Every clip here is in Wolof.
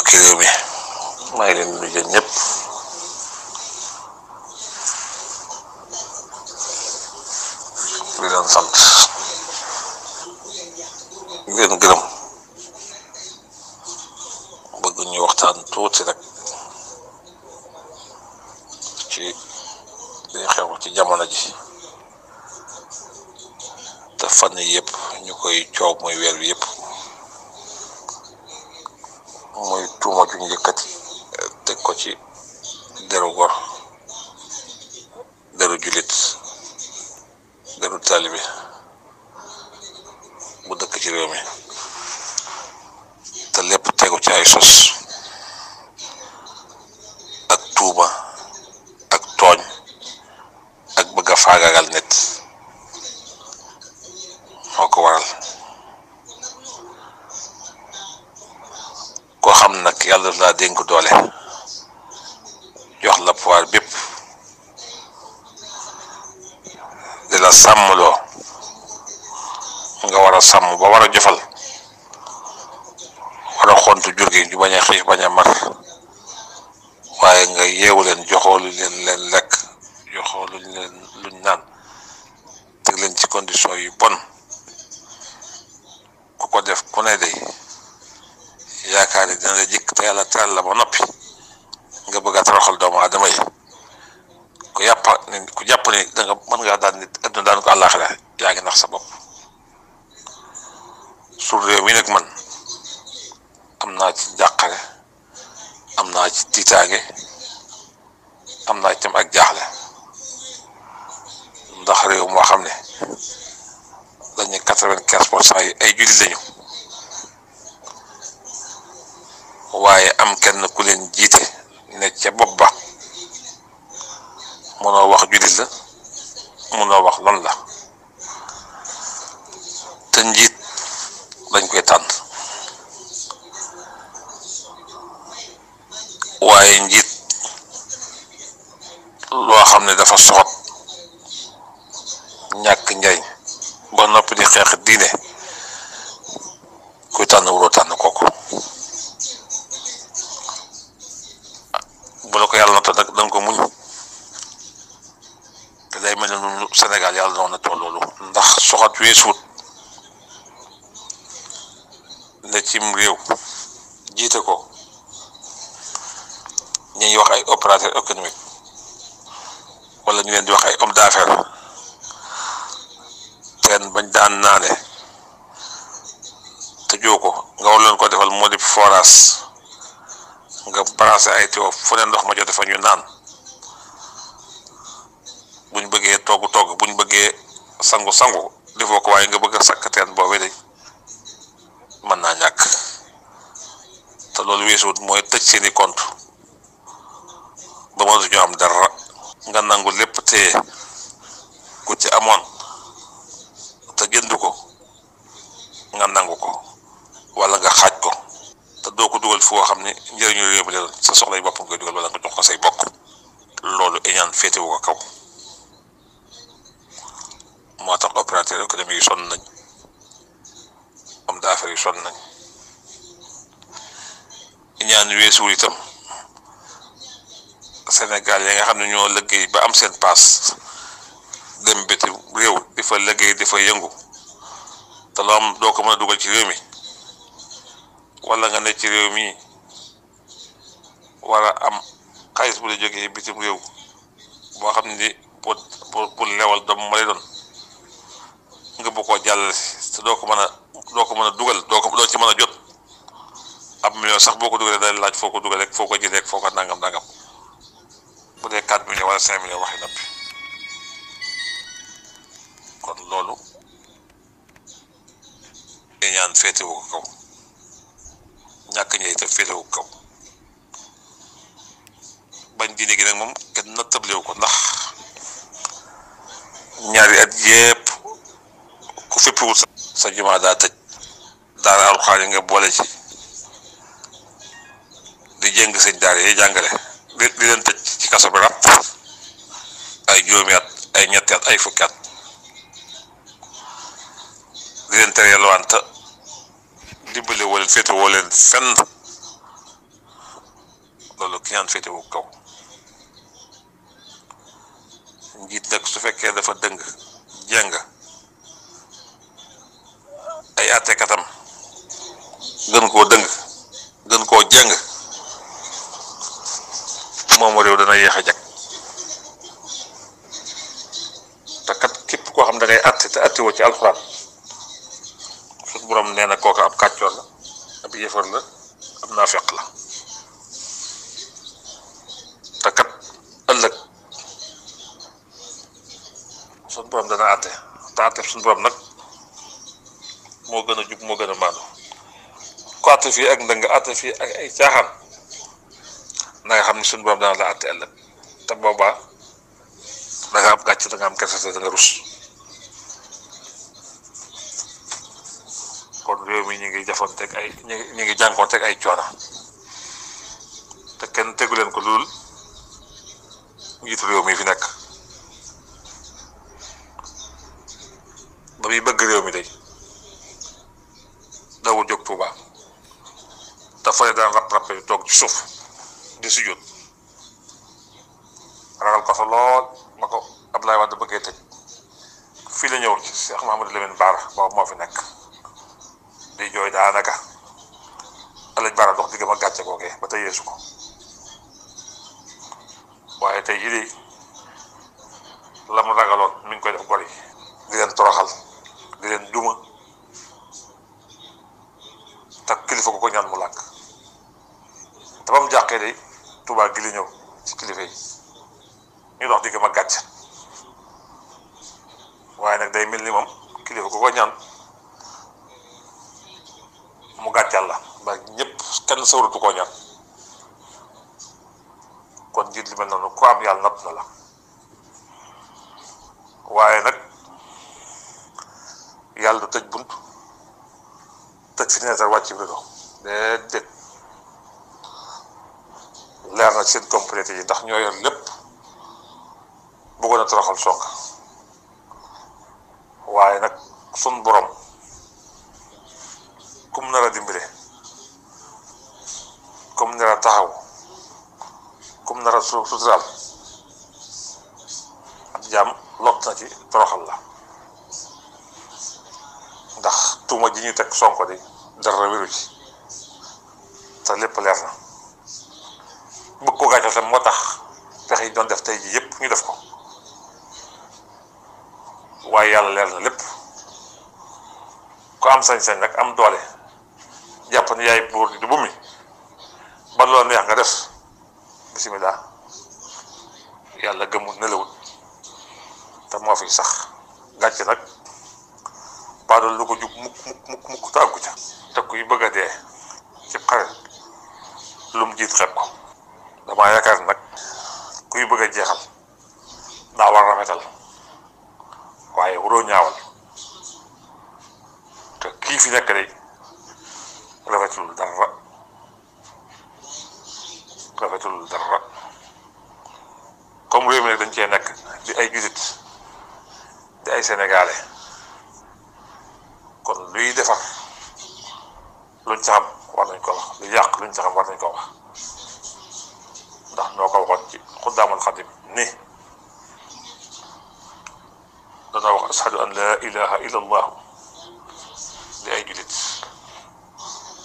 mbokki réew mi maa ngi leen di nuyu ñëpp di leen sant di leen gërëm bëgg ñu waxtaan tuuti rek ci li xew ci jamono ji te fan yëpp ñu koy coow muy weer bi yëpp muy tuuma ju ñu yëkkati teg ko ci deru gor deru julit deru taalibe bu dëkk ci réew mi te lépp tegu ci ay sos ak tuuma ak tooñ ak bëgg a faagaagal nit moo ko waral koo xam nag yàlla laa dénk doole jox la pouvoir bépp di la sàmmloo nga war a sàmm ba war a jëfal war a xontu jur gi ñu bañ a xiif bañ a mar waaye nga yeewu leen joxoo lu leen lekk joxoo luñ naan teg leen ci condition yu bon ku ko def ku ne day yaakaar ni dina la jikk te yàlla teral la ba noppi nga bëgg a toroxal doomu aadama yi ku jàpp ni da nga mën ngaa daan nit adduna daan ko àllaaxira yaa ngi nax sa bopp su réew mi nag man am naa ci jàqare am naa ci tiitaange am naa ci tam ak jaaxle ndax réew moo xam ne dañu 95% yi ay jullit lañu waaye am kenn ku leen jiite ne ca bopp ba mënoo wax jullit la mënoo wax lan la te njiit dañ koy tànn waaye njiit loo xam ne dafa soxot ñàkk njariñ ba noppi di xeex diine kuy tànn wuroo tànn kooku bu la ko yàlla natoo nag danga ko muñ te day mel ne ñun Sénégal yàlla noonu na toll loolu ndax soxat weesuut ne cim réew jiite ko ñuy wax ay opérateur économique wala ñu leen di wax ay homme d'affaires teen bañ daan naane te joo ko nga war leen ko defal moo di forage nga branché ay tuyau fu ne ndox ma jote fa ñu naan buñ bëggee togg buñ bëggee sangu defoo ko waaye nga bëgg a sakk teen boobee de mën naa ñàkk te loolu weesuwut mooy tëj seeni compte ba mënatuñu am dara nga nangu lépp téye ku ci amoon te jënd ko nga nangu ko wala nga xaaj ko te doo ko dugal foo xam ne njëriñu réew mi la sa soxlay bopp nga koy dugal wala nga jox ko say bokk loolu iñaan féetewu ko kaw moo tax opérateur économique yi sonn nañ homme d'affaires yi sonn nañ iñaan weesuwul itam Sénégal yi nga xam ne ñoo liggéey ba am seen paas dem bitim réew di fa liggéey di fa yëngu te loo am doo ko mën a dugal ci réew mi wala nga ne ci réew mi war a am xaalis bu la jógee bitim réew boo xam ne bu lewal doom ma lay doon nga bu ko jàllale te doo ko mën a dugal doo ci mën a jot ab million sax boo ko dugalee day laaj foo ko dugal rek foo ko jëlee rek foo ko nangam bu dee 4 millions wala 5 millions waxi noppi kon loolu ñaan féetewu ko kaw ñàkk ñëy te féetewu ko kaw bañ diine gi nag moom kenn na tëblewu ko ndax ñaari at yépp ku fippiwul sa jumaa daa tëj daara alxuraan yi nga boole ci di jëng sëñ daara yi jàngale di leen tëj ci kaso bi ràpp ay juróomi at ay ñetti at ay fukki at di leen tere yalwaan te dimbale woo leen féete woo leen fenn loolu ki ñaan féetewu kaw. njiit nag su fekkee dafa dëng jeng ay àttekatam gën koo dëng gën koo jeng moom réew dana yéex a jag. te kat képp koo xam da ngay àtte te àtte woo ci alxuraan suñu borom nee na kooka ab kàccoor la ab yëfar la ab naafeq la. te kat ëllëg suñu borom dana àtte te àtte suñu borom nag moo gën a jub moo gën a maandu. ku àtte fii ak ndëng àtte fii ak ay caaxaan na nga xam ne suñu borom dana la àtte ëllëg te boobaa da nga am gàcc da nga am kersa da nga rus. kon réew mi ñu ngi jafoonteeg ay ñu ngi jànkoonteeg ay coono te kenn tegu leen ko lool njiitu réew mi fi nekk ba muy bëgg réew mi day dawul jóg Tuuba te fay daan rap-rappe toog ci suuf di sujjóot ragal ko fa lool ma ko Abdoulaye Wade bëggee tëj fii la ñëw ci Cheikh Mouhamadou Lamine Bara boobu moo fi nekk di jooy daanaka Alaaji Bara dox diggam ak gàcce googee ba tey yeesu ko. waaye tey jii de la mu ragaloon mi ngi koy def gor yi di leen toroxal di leen duma te kilifa ko ñaan mu lànk te ba mu jàqee de Tuubaa gi li ñëw ci kilifa yi ñu dox diggam ak gàcce waaye nag day mel ni moom kilifa ko ñaan mu gàccal la ba ñëpp kenn sawratu koo ñaan. kon jiit li mel noonu ku am yàlla natt na la waaye nag yàlla du tëj bunt tëj fenêtre wàcc rido déedéet leer na seen complété yi ndax ñoo yor lépp bëggoon a toroxal Sonko waaye nag sun borom kum nar a dimbale kum nar a taxaw kum nar a suturaal ab jaam lot na ci toroxal la ndax tuuma ji ñu teg Sonko di dara wéru ci te lépp leer na bëgg ko gàccal tam moo tax pexe yi doon def tey ji yëpp ñu def ko waaye yàlla leer na lépp ku am sañ-sañ nag am doole jàpp ne yaay buur di bu mi ba loo neex nga def bisimilah yàlla gëmul nelawut te moo fi sax gàcce nag baadool lu ko jub mukk te àggu ca te kuy bëgg a dee ci xare lu mu jiit xeeb ko damaa yaakaar nag kuy bëgg a jeexal daa war rafetal waaye waroo ñaawal te kii fi nekk day rafetul dara comme réew mi nag dañ cee nekk di ay jullit di ay sénégalais kon luy defar luñ ca xam war nañ ko wax lu yàq luñ ca xam war nañ ko wax ndax noo ko waxoon ci xuddaamal xadim ni dana wax ashadu an la ilaha illa allah di ay jullit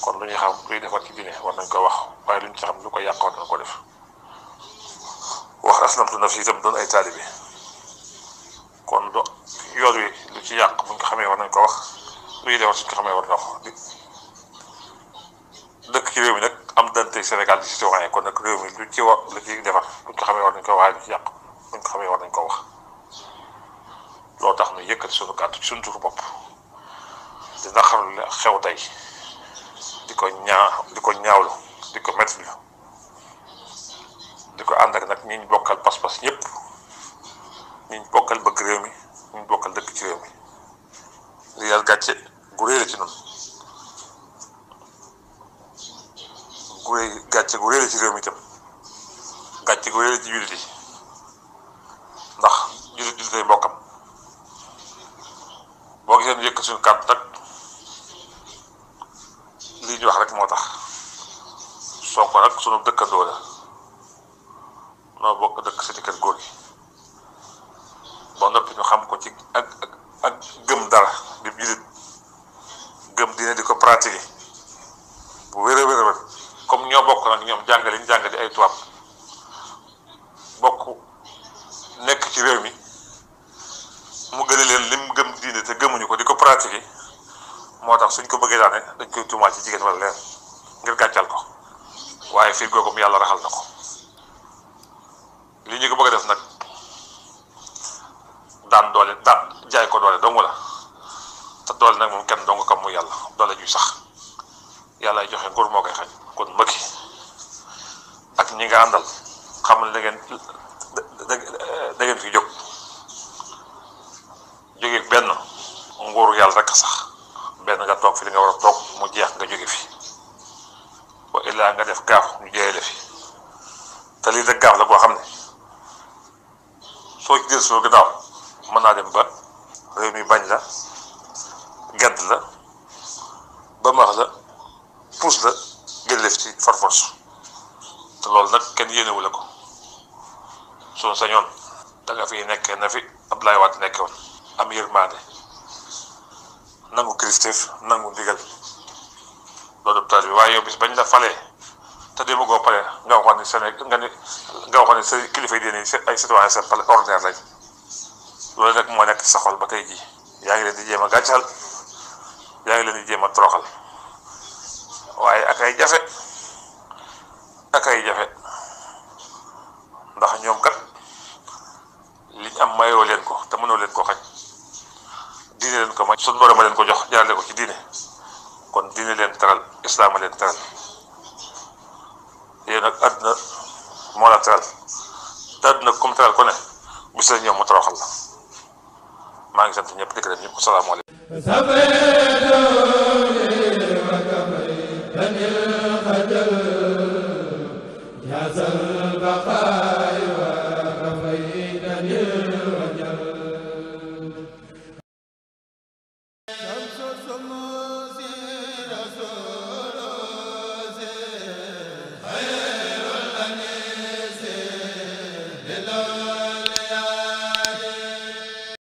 kon lu ñuy xam luy defar ci diine war nañ ko wax waaye luñ ca xam lu ko yàq war nañ ko def wax aslamtu nafsi itam doon ay taalibe kon yoon wi lu ci yàq buñ ko xamee war nañ ko wax luy defar suñ ko xamee war na ko dëkk ci réew mi nag am dante Sénégal di citoyen kon nag réew mi lu ci wax lu ci defar buñ ko xamee war nañ ko wax lu ci yàq buñ ko xamee war nañ ko wax loolu tax nu yëkkati suñu kàddu ci suñu turu bopp di naqarlu xew tey di ko ñaawlu di ko métti di ko ànd ak nag ñi ñu bokkal pas-pas ñëpp ñi ñu bokkal bëgg réew mi ñi ñu bokkal dëkk ci réew mi li yàlla gàcce gu réy la ci noonu gàcce gu réy la ci réew mi itam gàcce gu réy la ci jullit yi ndax jullit ay mbokkam boo gisee ñu yëkk suñu kàddu nag lii ñu wax rek moo tax Sonko nag sunu dëkkandoo la noo bokk dëkk si kër góor gi ba noppi ñu xam ko ci ak gëm dara di julit gëm dina di ko pratiquer bu wér a wér comme ñoo bokk nag ñoom jàngale ñu jàng di ay tubaab bokk nekk ci réew mi mu gën a leen lim gëm diine te gëmuñu ko di ko pratiquer moo tax suñ ko bëggee daane dañ koy tuumaal ci jigéen wala leen ngir gàccal ko waaye fii googu yàlla raxal na ko li ñu ko bëgg a def nag daan doole daan jaay ko doole dong la te doole nag moom kenn dong kam mu yàlla doole juy sax yàlla ay joxe nguur moo koy xañ kon Macky ak ñi nga àndal xamal da ngeen fi jóge benn nguuru yàlla rek sax benn nga toog fi li nga war a toog mu jeex nga jóge fi wa illaa nga def gaaf ñu jëlee la fi te lii rek gaaf la boo xam ne soo ci jël soo gannaaw mën naa dem ba réew mi bañ la gedd la ba max la puus la gëllëf ci farfos te loolu nag kenn yéenewu la ko soo sañoon da nga fi nekkee na fi Abdoulaye Wade nekkee woon am yërmande nangu kilifteef nangu ndigal loolu taal bi waaye yow bis bañ la falee te demagoo pare nga waxoon ni Sénégal nga waxoon ni sa kilifa yi ay citoyen simple ordinaire lañ loolu nag moo nekk sa xol ba tey jii yaa ngi leen di jéem a gàccal yaa ngi leen di jéem a toroxal waaye ak ay jafe ndax ñoom kat liñ am mayoo leen ko te mënoo leen ko xañ diine leen ko may suñu borom a leen ko jox jaarale ko ci diine kon diine leen teral islaam a leen teral yéen nag àdduna moo la teral te àdduna comme teral ko ne bis la ñoom mu toroxal la maa ngi sant ñëpp di gërëm ñëpp asalaamaaleykum